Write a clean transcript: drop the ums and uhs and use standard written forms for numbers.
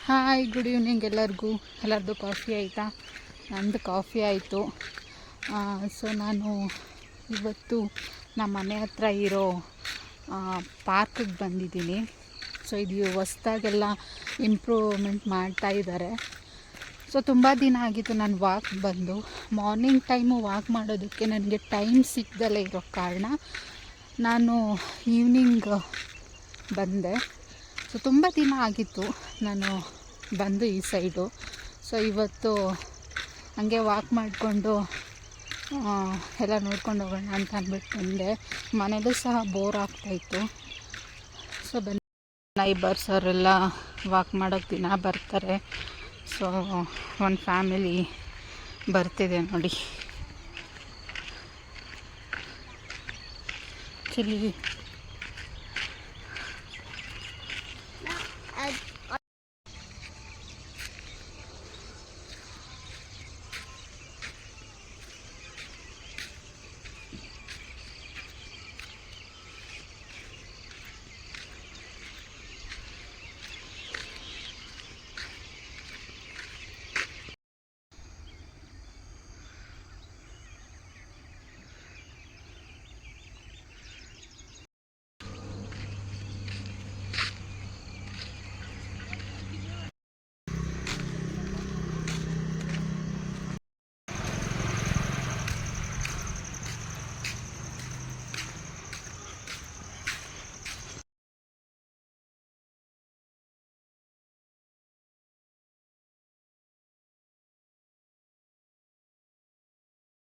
Hi, good evening ಎಲ್ಲರಿಗೂ. ಎಲ್ಲರದ್ದು coffee ಆಯಿತಾ? ನಂದು ಕಾಫಿ ಆಯಿತು. ಸೊ ನಾನು ಇವತ್ತು ನಮ್ಮ ಮನೆ ಹತ್ರ ಇರೋ ಪಾರ್ಕಿಗೆ ಬಂದಿದ್ದೀನಿ. ಸೊ ಇದು ಹೊಸ್ದಾಗೆಲ್ಲ ಇಂಪ್ರೂವ್ಮೆಂಟ್ ಮಾಡ್ತಾಯಿದ್ದಾರೆ. ಸೊ ತುಂಬ ದಿನ ಆಗಿತ್ತು ನಾನು ವಾಕ್ ಬಂದು. ಮಾರ್ನಿಂಗ್ ಟೈಮು ವಾಕ್ ಮಾಡೋದಕ್ಕೆ ನನಗೆ ಟೈಮ್ ಸಿಕ್ಕದಲ್ಲೇ ಇರೋ ಕಾರಣ ನಾನು ಈವ್ನಿಂಗ್ ಬಂದೆ. ಸೊ ತುಂಬ ದಿನ ಆಗಿತ್ತು ನಾನು ಬಂದು ಈ ಸೈಡು. ಸೊ ಇವತ್ತು ಹಾಗೆ ವಾಕ್ ಮಾಡಿಕೊಂಡು ಎಲ್ಲ ನೋಡ್ಕೊಂಡು ಹೋಗೋಣ ಅಂತ ಅಂದ್ಬಿಟ್ಟು ಬಂದೆ. ಮನೇಲೂ ಸಹ ಬೋರ್ ಆಗ್ತಾಯಿತ್ತು. ಸೊ ಬನ್ನಿ, ನೈಬರ್ಸ್ ಅವರೆಲ್ಲ ವಾಕ್ ಮಾಡೋಕ್ಕೆ ದಿನ ಬರ್ತಾರೆ. ಸೊ ಒಂದು ಫ್ಯಾಮಿಲಿ ಬರ್ತಿದೆ ನೋಡಿ. ಆ್ಯಕ್ಚುಲಿ